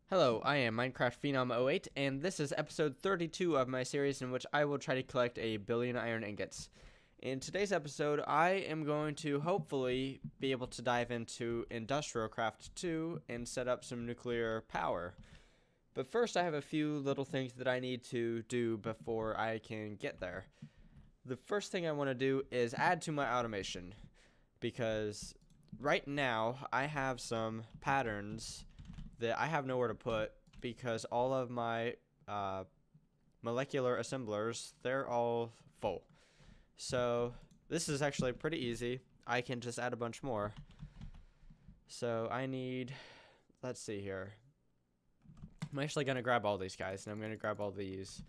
Hello, I am Minecraft Phenom 08, and this is episode 32 of my series in which I will try to collect a billion iron ingots. In today's episode, I am going to hopefully be able to dive into Industrialcraft 2 and set up some nuclear power. But first, I have a few little things that I need to do before I can get there. The first thing I want to do is add to my automation, because right now I have some patterns that I have nowhere to put because all of my molecular assemblers, they're all full. So this is actually pretty easy. I can just add a bunch more. So I need, let's see here. I'm actually going to grab all these guys, and I'm going to grab all these.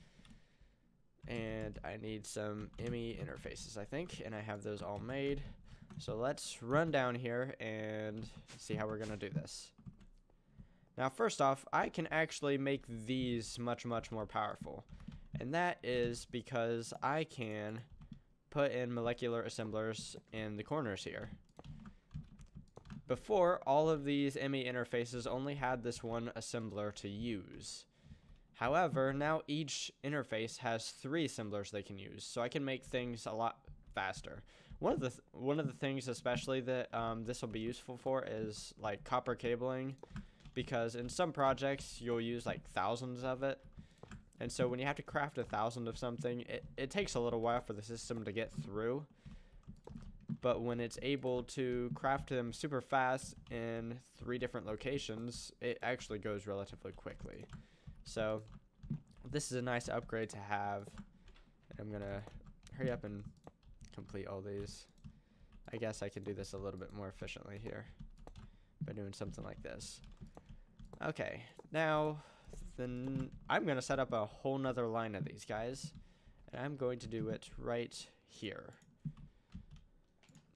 And I need some ME interfaces, I think, and I have those all made. So let's run down here and see how we're going to do this. Now, first off, I can actually make these much more powerful. And that is because I can put in molecular assemblers in the corners here. Before, all of these ME interfaces only had this one assembler to use. However, now each interface has 3 assemblers they can use, so I can make things a lot faster. One of the things especially that this will be useful for is like copper cabling, because in some projects you'll use like thousands of it, and so when you have to craft 1,000 of something, it takes a little while for the system to get through. But when it's able to craft them super fast in 3 different locations, it actually goes relatively quickly. So this is a nice upgrade to have. I'm gonna hurry up and complete all these. I guess I can do this a little bit more efficiently here by doing something like this. Okay, now then I'm gonna set up a whole nother line of these guys, and I'm going to do it right here.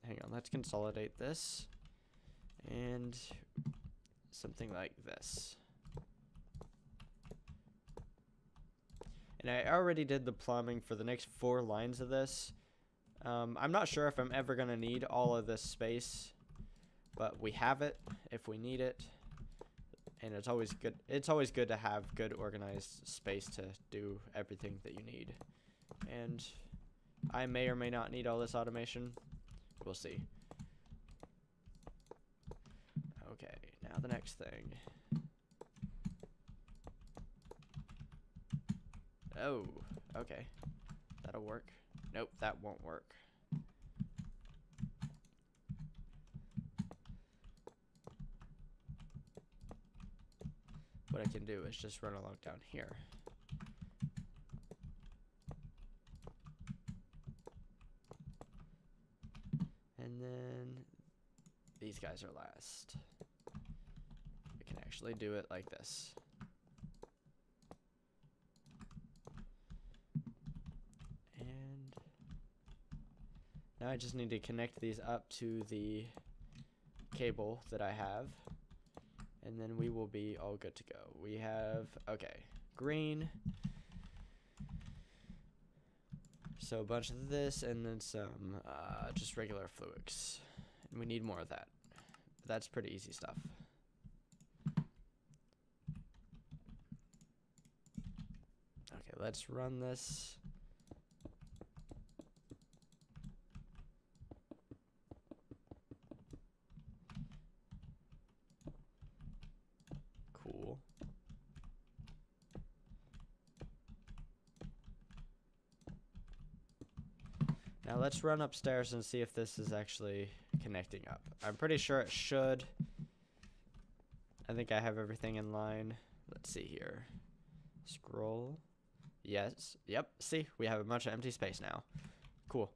Hang on, let's consolidate this and something like this. And I already did the plumbing for the next 4 lines of this. I'm not sure if I'm ever gonna need all of this space, but we have it if we need it. And it's always good. It's always good to have good organized space to do everything that you need. And I may or may not need all this automation. We'll see. Okay, now the next thing. Oh, okay. That'll work. Nope, that won't work. What I can do is just run along down here. And then these guys are last. I can actually do it like this. And now I just need to connect these up to the cable that I have. And then we will be all good to go. We have, okay, green. So a bunch of this, and then some just regular fluids. And we need more of that. But that's pretty easy stuff. Okay, let's run this. Cool. Now let's run upstairs and see if this is actually connecting up. I'm pretty sure it should. I think I have everything in line. Let's see here. Scroll. Yes. Yep. See, we have a bunch of empty space now. Cool.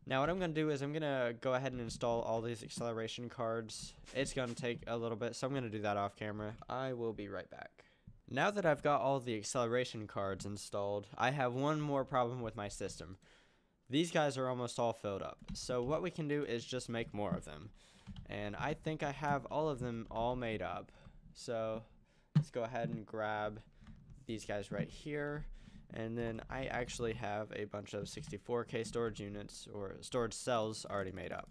Now what I'm going to do is I'm going to go ahead and install all these acceleration cards. It's going to take a little bit, so I'm going to do that off camera. I will be right back. Now that I've got all the acceleration cards installed, I have one more problem with my system. These guys are almost all filled up. So what we can do is just make more of them. And I think I have all of them all made up. So let's go ahead and grab these guys right here. And then I actually have a bunch of 64K storage units or storage cells already made up.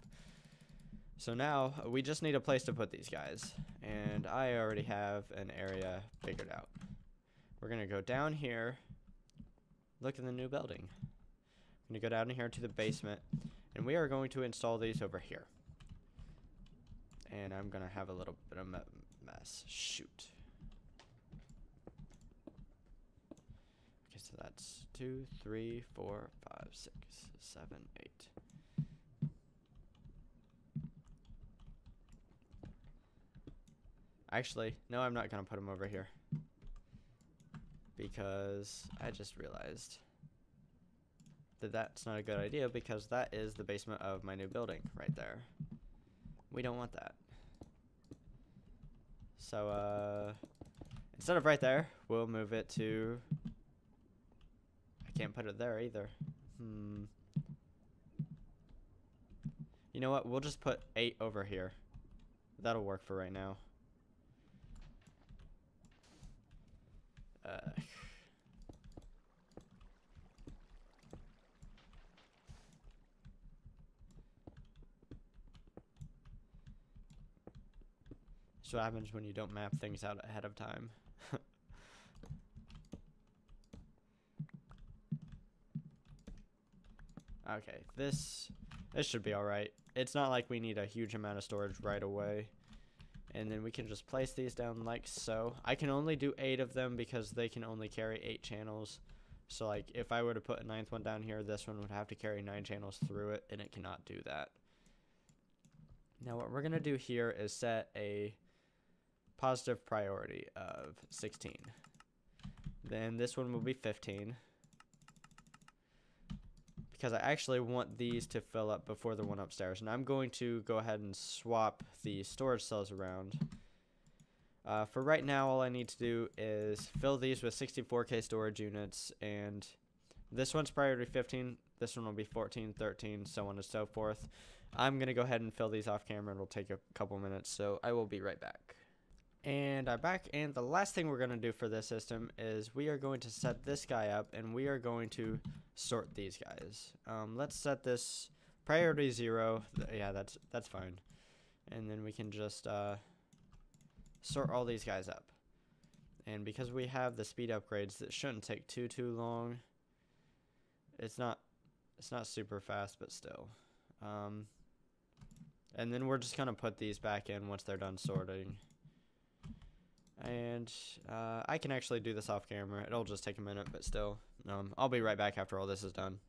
So now we just need a place to put these guys, and I already have an area figured out. We're gonna go down here, look in the new building. I'm gonna go down here to the basement, and we are going to install these over here. And I'm gonna have a little bit of mess. Shoot. Okay, so that's 2, 3, 4, 5, 6, 7, 8. Actually, no, I'm not going to put them over here. Because I just realized that that's not a good idea, because that is the basement of my new building right there. We don't want that. So, instead of right there, we'll move it to... I can't put it there either. You know what? We'll just put 8 over here. That'll work for right now. So what happens when you don't map things out ahead of time. Okay, this should be alright. It's not like we need a huge amount of storage right away. And then we can just place these down like so. I can only do 8 of them because they can only carry 8 channels. So like if I were to put a 9th one down here, this one would have to carry 9 channels through it, and it cannot do that. Now what we're going to do here is set a positive priority of 16. Then this one will be 15. Because I actually want these to fill up before the one upstairs. And I'm going to go ahead and swap the storage cells around. For right now, all I need to do is fill these with 64K storage units. And this one's priority 15. This one will be 14, 13, so on and so forth. I'm going to go ahead and fill these off camera. It'll take a couple minutes, so I will be right back. And I'm back, and the last thing we're going to do for this system is we are going to set this guy up, and we are going to sort these guys. Let's set this priority 0. Yeah, that's fine. And then we can just sort all these guys up. And because we have the speed upgrades, that shouldn't take too long. It's not super fast, but still. And then we're just going to put these back in once they're done sorting. And I can actually do this off camera. It'll just take a minute, but still. I'll be right back after all this is done.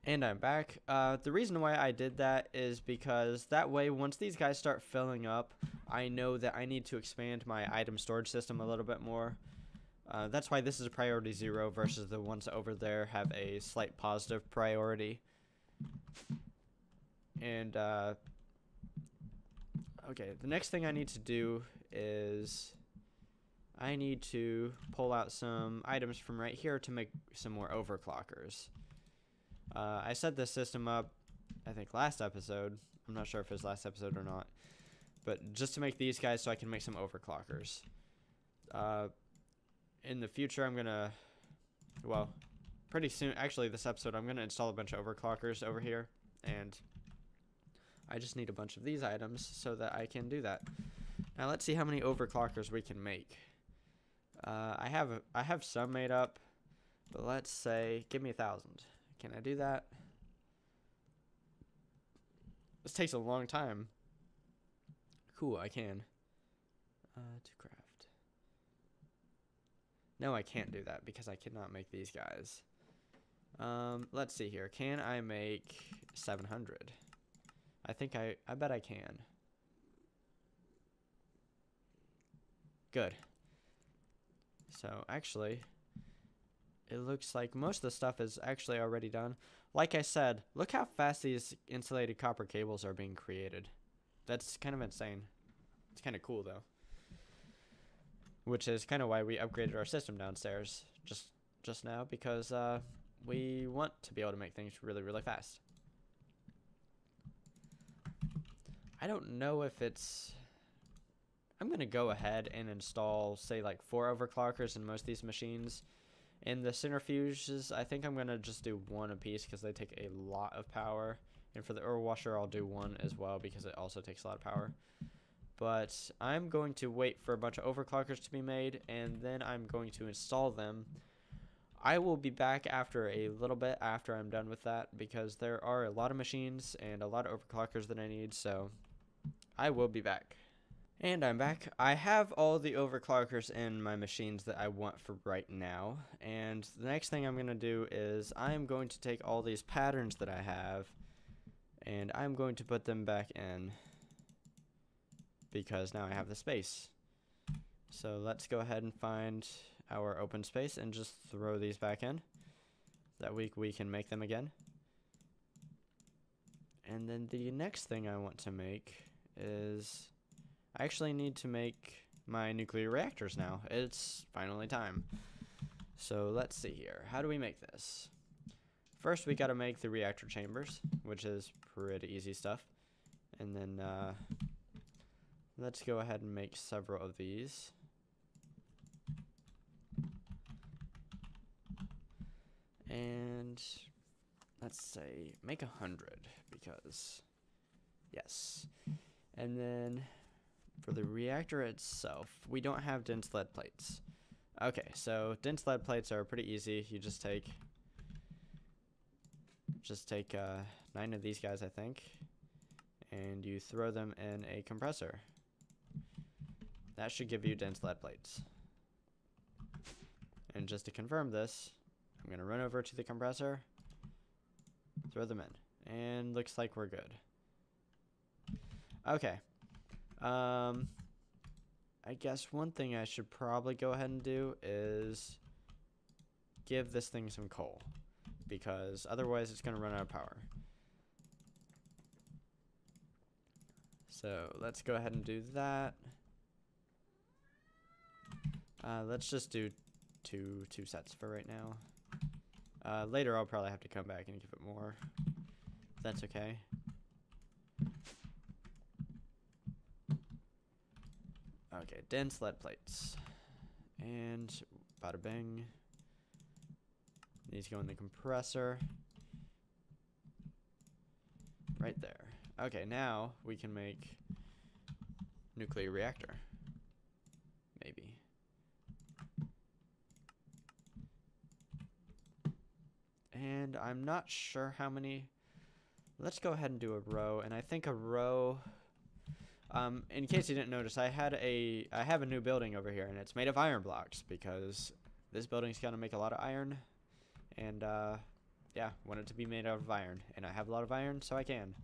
And I'm back. The reason why I did that is because that way, once these guys start filling up, I know that I need to expand my item storage system a little bit more. That's why this is a priority 0 versus the ones over there have a slight positive priority. And, okay, the next thing I need to do is I need to pull out some items from right here to make some more overclockers. I set this system up, I think, last episode. I'm not sure if it was last episode or not. But just to make these guys so I can make some overclockers. In the future, I'm going to, well, pretty soon, actually this episode, I'm going to install a bunch of overclockers over here. And I just need a bunch of these items so that I can do that. Now let's see how many overclockers we can make. I have some made up, but let's say, give me 1,000. Can I do that? This takes a long time. Cool, I can. To craft. No, I can't do that because I cannot make these guys. Let's see here. Can I make 700? I bet I can. Good. So, actually, it looks like most of the stuff is actually already done. Like I said, look how fast these insulated copper cables are being created. That's kind of insane. It's kind of cool, though. Which is kind of why we upgraded our system downstairs just now, because we want to be able to make things really, really fast. I don't know if it's... I'm going to go ahead and install, say, like 4 overclockers in most of these machines. And the centrifuges, I think I'm going to just do 1 apiece because they take a lot of power. And for the ore washer, I'll do one as well because it also takes a lot of power. But I'm going to wait for a bunch of overclockers to be made, and then I'm going to install them. I will be back after a little bit after I'm done with that because there are a lot of machines and a lot of overclockers that I need, so I will be back. And I'm back. I have all the overclockers in my machines that I want for right now, and the next thing I'm going to do is I'm going to take all these patterns that I have and I'm going to put them back in because now I have the space. So let's go ahead and find our open space and just throw these back in. That way we can make them again. And then the next thing I want to make is I actually need to make my nuclear reactors now. It's finally time. So let's see here. How do we make this? First we gotta make the reactor chambers, which is pretty easy stuff. And then let's go ahead and make several of these. And let's say make 100 because yes. And then for the reactor itself, we don't have dense lead plates. Okay, so dense lead plates are pretty easy. You just take 9 of these guys, I think, and you throw them in a compressor. That should give you dense lead plates. And just to confirm this, I'm going to run over to the compressor, throw them in, and looks like we're good. Okay. I guess one thing I should probably go ahead and do is give this thing some coal, because otherwise it's going to run out of power. So let's go ahead and do that. Let's just do two sets for right now. Later I'll probably have to come back and give it more. That's okay. Okay, dense lead plates. And bada bing. These go in the compressor. Right there. Okay, now we can make nuclear reactor. Maybe. And I'm not sure how many. Let's go ahead and do a row. And I think a row. In case you didn't notice, I have a new building over here, and it's made of iron blocks because this building's gonna make a lot of iron, and yeah, want it to be made out of iron, and I have a lot of iron, so I can.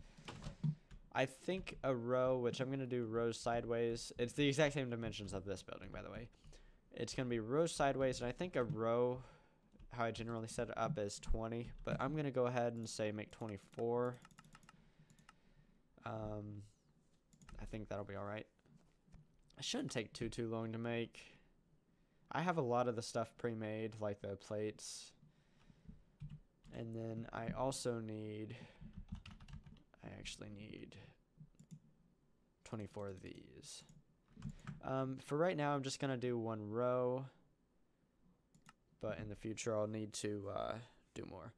I think a row, which I'm gonna do rows sideways. It's the exact same dimensions of this building, by the way. It's gonna be rows sideways, and I think a row, how I generally set it up, is 20, but I'm gonna go ahead and say make 24. I think that'll be alright. It shouldn't take too long to make. I have a lot of the stuff pre-made, like the plates. And then I also need, I actually need 24 of these. For right now, I'm just going to do one row. But in the future, I'll need to do more.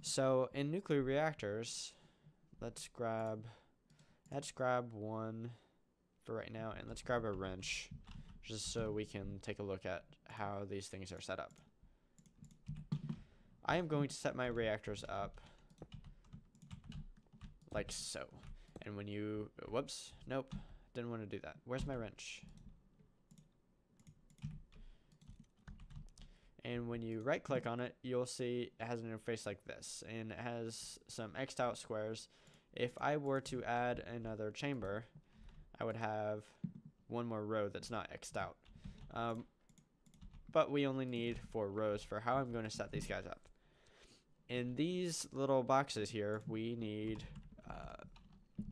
So in nuclear reactors, let's grab one for right now, and let's grab a wrench just so we can take a look at how these things are set up. I am going to set my reactors up like so. And when you, whoops, nope, didn't want to do that. Where's my wrench? And when you right click on it, you'll see it has an interface like this, and it has some X'd out squares. If I were to add another chamber, I would have one more row that's not X'd out. But we only need 4 rows for how I'm going to set these guys up. In these little boxes here, we need,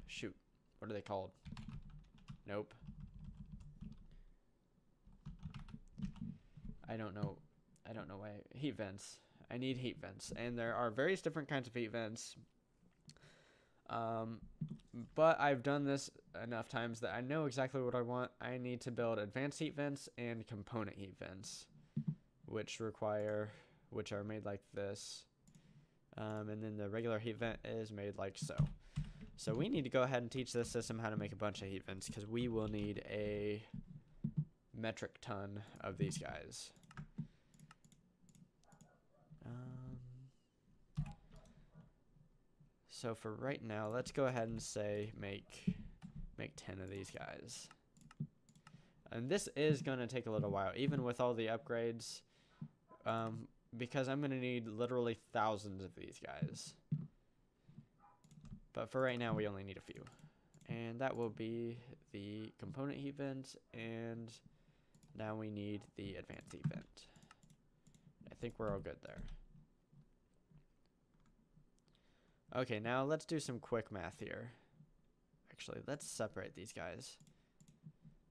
shoot, what are they called? Nope. I don't know why. Heat vents. I need heat vents, and there are various different kinds of heat vents. But I've done this enough times that I know exactly what I want. I need to build advanced heat vents and component heat vents, which are made like this. And then the regular heat vent is made like so. So we need to go ahead and teach this system how to make a bunch of heat vents, because we will need a metric ton of these guys. So for right now, let's go ahead and say make 10 of these guys. And this is going to take a little while, even with all the upgrades, because I'm going to need literally thousands of these guys. But for right now, we only need a few. And that will be the component heat vent, and now we need the advanced heat vent. I think we're all good there. Okay, now let's do some quick math here. Actually, let's separate these guys.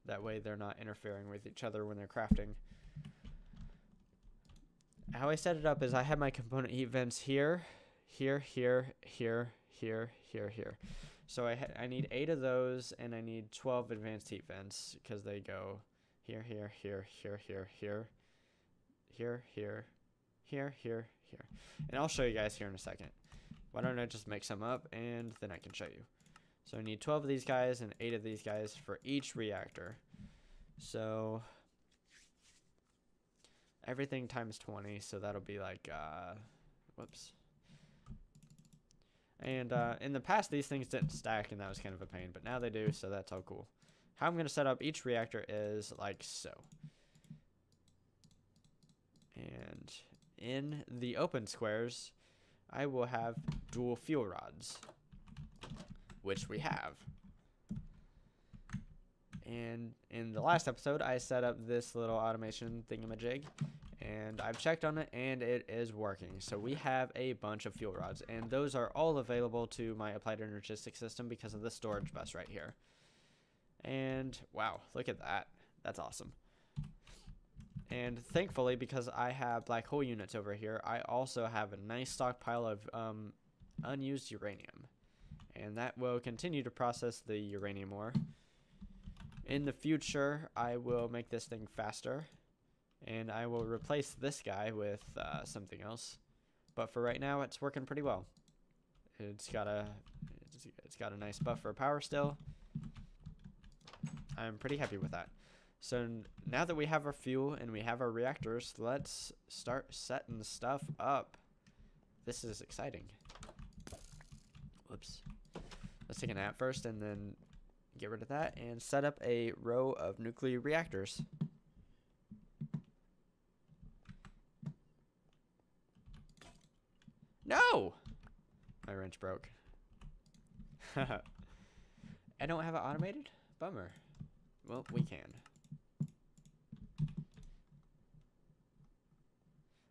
That way they're not interfering with each other when they're crafting. How I set it up is I have my component heat vents here, here, here, here, here, here, here. So I need 8 of those, and I need 12 advanced heat vents, because they go here, here, here, here, here, here, here, here, here, here, here. And I'll show you guys here in a second. Why don't I just make some up, and then I can show you. So I need 12 of these guys and 8 of these guys for each reactor. So everything times 20, so that'll be like, whoops. And in the past, these things didn't stack, and that was kind of a pain, but now they do, so that's all cool. How I'm going to set up each reactor is like so. And in the open squares, I will have dual fuel rods, which we have. And in the last episode, I set up this little automation thingamajig, and I've checked on it, and it is working. So we have a bunch of fuel rods, and those are all available to my Applied Energistics system because of the storage bus right here. And wow, look at that. That's awesome. And thankfully, because I have black hole units over here, I also have a nice stockpile of unused uranium. And that will continue to process the uranium ore. In the future, I will make this thing faster. And I will replace this guy with something else. But for right now, it's working pretty well. It's got a nice buffer of power still. I'm pretty happy with that. So now that we have our fuel and we have our reactors, let's start setting stuff up. This is exciting. Whoops. Let's take a nap first and then get rid of that and set up a row of nuclear reactors. No! My wrench broke. I don't have it automated? Bummer. Well, we can.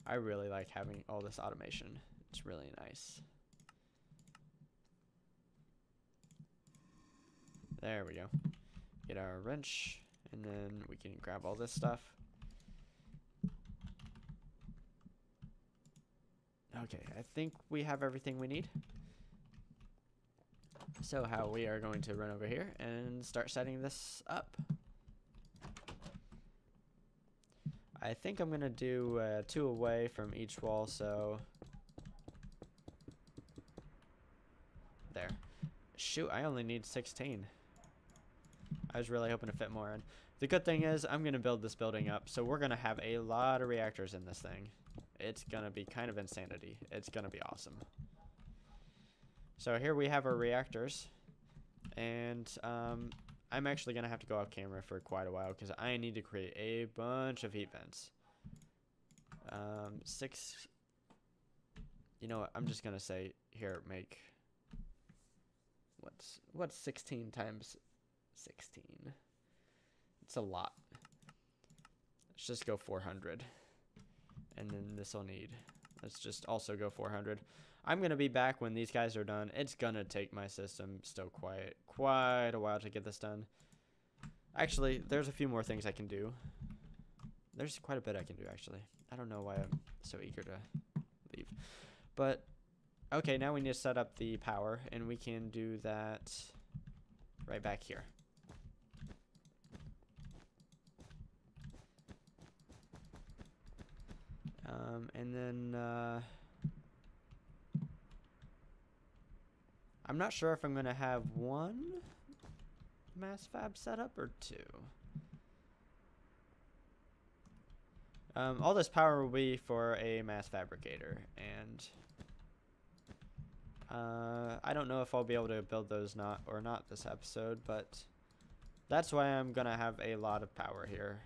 I really like having all this automation. It's really nice. There we go. Get our wrench, and then we can grab all this stuff. Okay, I think we have everything we need. So how we are going to run over here and start setting this up. I think I'm going to do 2 away from each wall, so there. Shoot, I only need 16. I was really hoping to fit more in. The good thing is I'm going to build this building up, so we're going to have a lot of reactors in this thing. It's going to be kind of insanity. It's going to be awesome. So here we have our reactors, and I'm actually going to have to go off camera for quite a while because I need to create a bunch of heat vents. 6, you know what, I'm just going to say, here, make, what's 16 times 16? It's a lot. Let's just go 400. And then this will need, let's just also go 400. I'm going to be back when these guys are done. It's going to take my system still quite a while to get this done. Actually, there's a few more things I can do. There's quite a bit I can do, actually. I don't know why I'm so eager to leave. But, okay, now we need to set up the power, and we can do that right back here. And then, I'm not sure if I'm going to have one mass fab setup or two. All this power will be for a mass fabricator, and I don't know if I'll be able to build those or not this episode, but that's why I'm gonna have a lot of power here.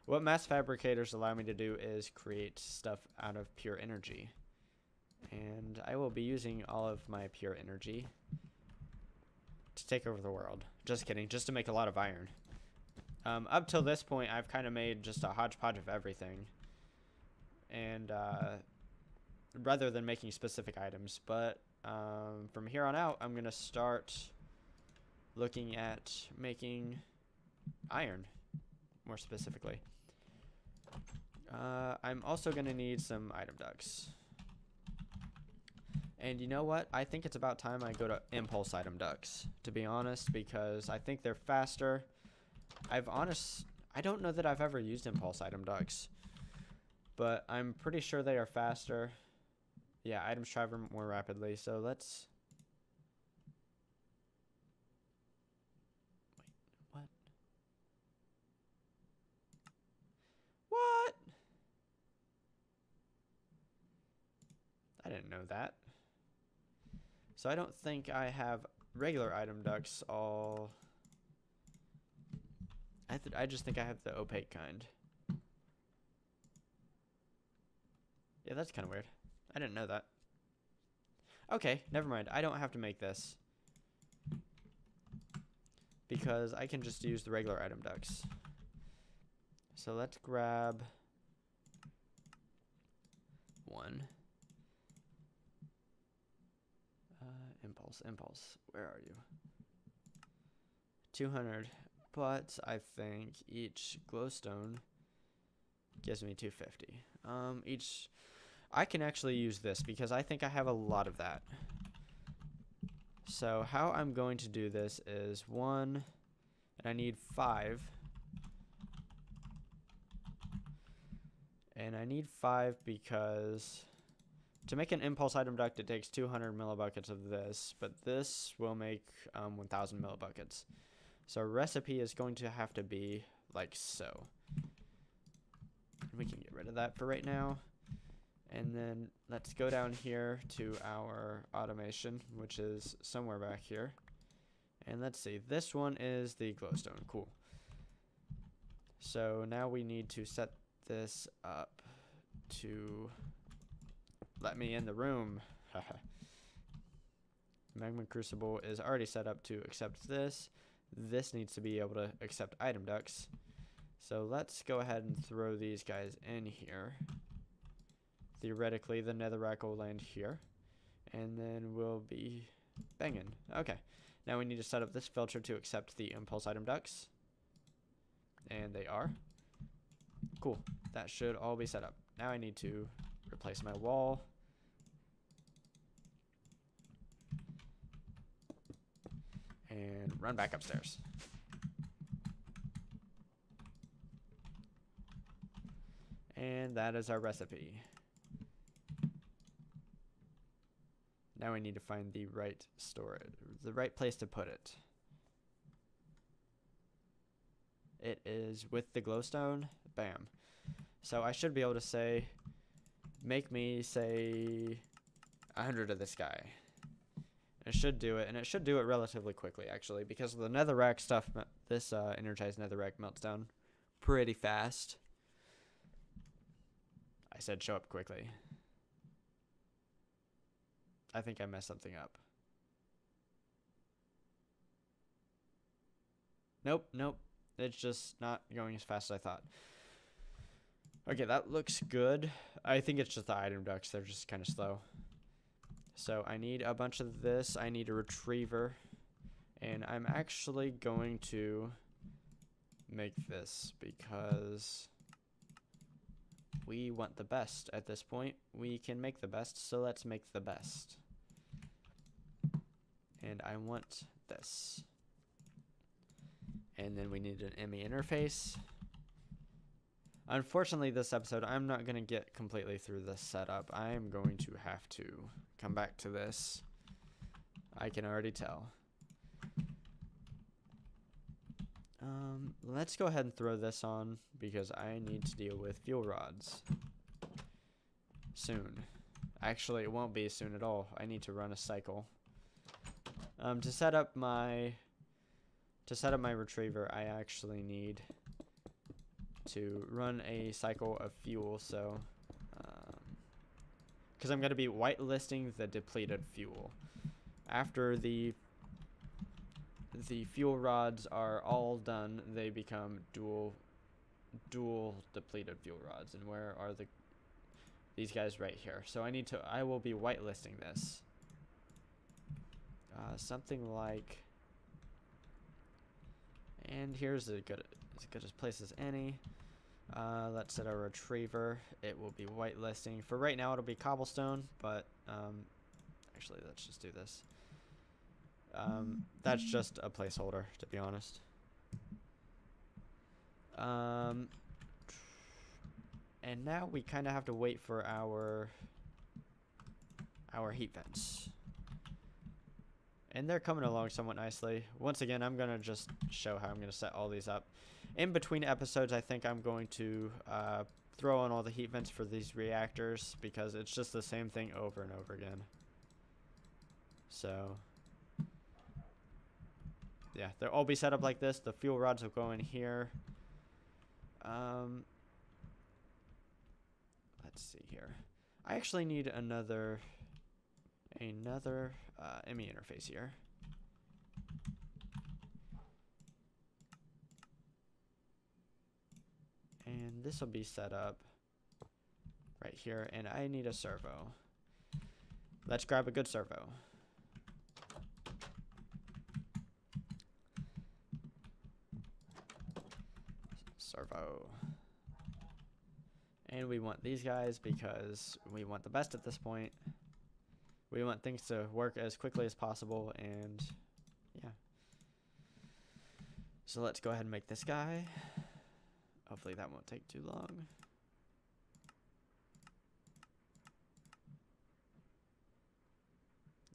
What mass fabricators allow me to do is create stuff out of pure energy, and I will be using all of my pure energy to take over the world. Just kidding, just to make a lot of iron. Up till this point, I've kind of made just a hodgepodge of everything, and rather than making specific items. But from here on out, I'm going to start looking at making iron, more specifically. I'm also going to need some item ducts. And you know what? I think it's about time I go to impulse item ducts, to be honest, because I think they're faster. I don't know that I've ever used impulse item ducts, but I'm pretty sure they are faster. Yeah, items travel more rapidly, so let's... Wait, what? I didn't know that. So I don't think I have regular item ducts all... I just think I have the opaque kind. Yeah, that's kind of weird. I didn't know that. Okay, never mind. I don't have to make this, because I can just use the regular item ducts. So let's grab one. Impulse. Where are you? 200. But I think each glowstone gives me 250. I can actually use this because I think I have a lot of that. So how I'm going to do this is 1, and I need 5. And I need 5 because to make an impulse item duct, it takes 200 millibuckets of this, but this will make 1,000 millibuckets. So our recipe is going to have to be like so. We can get rid of that for right now. And then let's go down here to our automation, which is somewhere back here. And let's see, this one is the glowstone. Cool. So now we need to set this up to let me in the room. Magma Crucible is already set up to accept this. This needs to be able to accept item ducts. So let's go ahead and throw these guys in here. Theoretically, the netherrack will land here. And then we'll be banging. Okay. Now we need to set up this filter to accept the impulse item ducts. And they are. Cool. That should all be set up. Now I need to replace my wall. And run back upstairs. And that is our recipe. Now we need to find the right storage, the right place to put it. It is with the glowstone. Bam. So I should be able to say, make me say 100 of this guy. It should do it, and it should do it relatively quickly, actually, because the netherrack stuff, this energized netherrack melts down pretty fast. I said show up quickly. I think I messed something up. Nope. It's just not going as fast as I thought. Okay, that looks good. I think it's just the item ducts. They're just kind of slow. So I need a bunch of this. I need a retriever. And I'm actually going to make this because we want the best at this point. We can make the best, so let's make the best. And I want this. And then we need an ME interface. Unfortunately, this episode, I'm not going to get completely through this setup. I'm going to have to come back to this I can already tell. Let's go ahead and throw this on because I need to deal with fuel rods soon. Actually, it won't be soon at all. I need to run a cycle. To set up my retriever, I actually need to run a cycle of fuel. So, because I'm going to be whitelisting the depleted fuel. After the fuel rods are all done, they become dual depleted fuel rods. And where are these guys? Right here. So I will be whitelisting this. Something like, and here's as good as place as any. Let's set a retriever. It will be whitelisting. For right now, it'll be cobblestone, but actually, let's just do this. That's just a placeholder, to be honest. And now we kind of have to wait for our heat vents. And they're coming along somewhat nicely. Once again, I'm going to just show how I'm going to set all these up. In between episodes, I think I'm going to throw on all the heat vents for these reactors because it's just the same thing over and over again. So, yeah, they'll all be set up like this. The fuel rods will go in here. Let's see here. I actually need another ME interface here. And this will be set up right here, and I need a servo. Let's grab a good servo. Servo. And we want these guys because we want the best at this point. We want things to work as quickly as possible, and yeah. So let's go ahead and make this guy. Hopefully that won't take too long.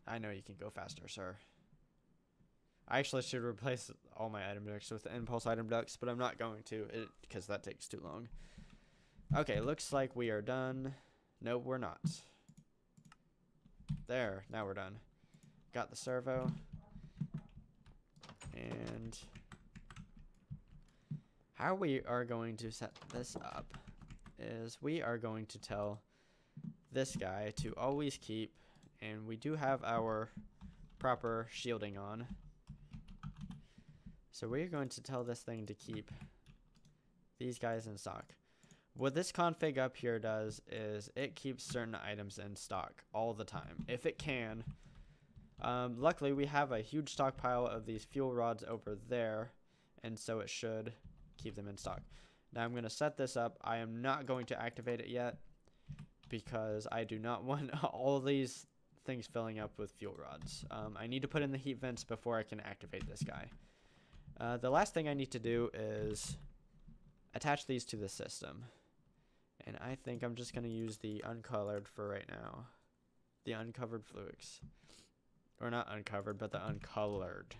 I know you can go faster, sir. I actually should replace all my item ducts with impulse item ducts, but I'm not going to because that takes too long. Okay, looks like we are done. No, we're not. There, now we're done. Got the servo. And how we are going to set this up is we are going to tell this guy to always keep, and we do have our proper shielding on. So we're going to tell this thing to keep these guys in stock. What this config up here does is it keeps certain items in stock all the time, if it can. Luckily, we have a huge stockpile of these fuel rods over there, and so it should keep them in stock. Now I'm going to set this up. I am not going to activate it yet because I do not want all these things filling up with fuel rods. I need to put in the heat vents before I can activate this guy. The last thing I need to do is attach these to the system. And I think I'm just going to use the uncolored for right now. The uncovered fluids. Or not uncovered, but the uncolored.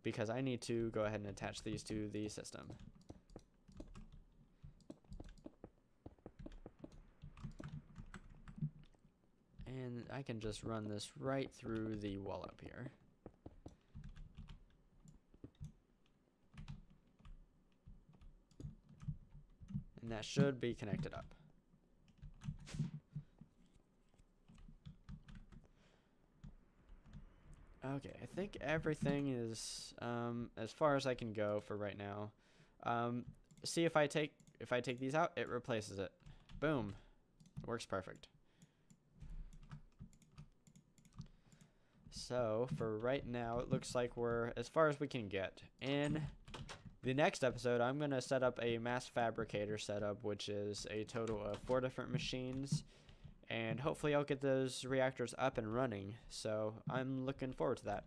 Because I need to go ahead and attach these to the system. And I can just run this right through the wall up here. And that should be connected up. Okay, I think everything is as far as I can go for right now. See if I take these out, it replaces it. Boom. Works perfect. So for right now, it looks like we're as far as we can get. In the next episode, I'm going to set up a mass fabricator setup, which is a total of 4 different machines. And hopefully I'll get those reactors up and running. So I'm looking forward to that.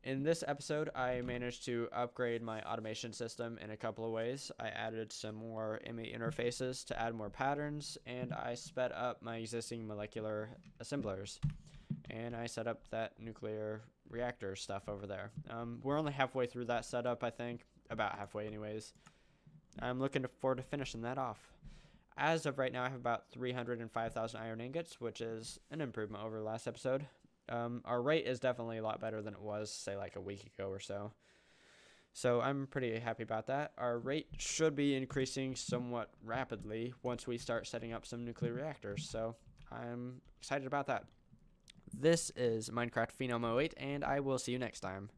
In this episode, I managed to upgrade my automation system in a couple of ways. I added some more ME interfaces to add more patterns, and I sped up my existing molecular assemblers. And I set up that nuclear reactor stuff over there. We're only halfway through that setup, I think. About halfway anyways. I'm looking forward to finishing that off. As of right now, I have about 305,000 iron ingots, which is an improvement over the last episode. Our rate is definitely a lot better than it was, say, like a week ago or so. So I'm pretty happy about that. Our rate should be increasing somewhat rapidly once we start setting up some nuclear reactors. So I'm excited about that. This is Minecraft Phenom 08, and I will see you next time.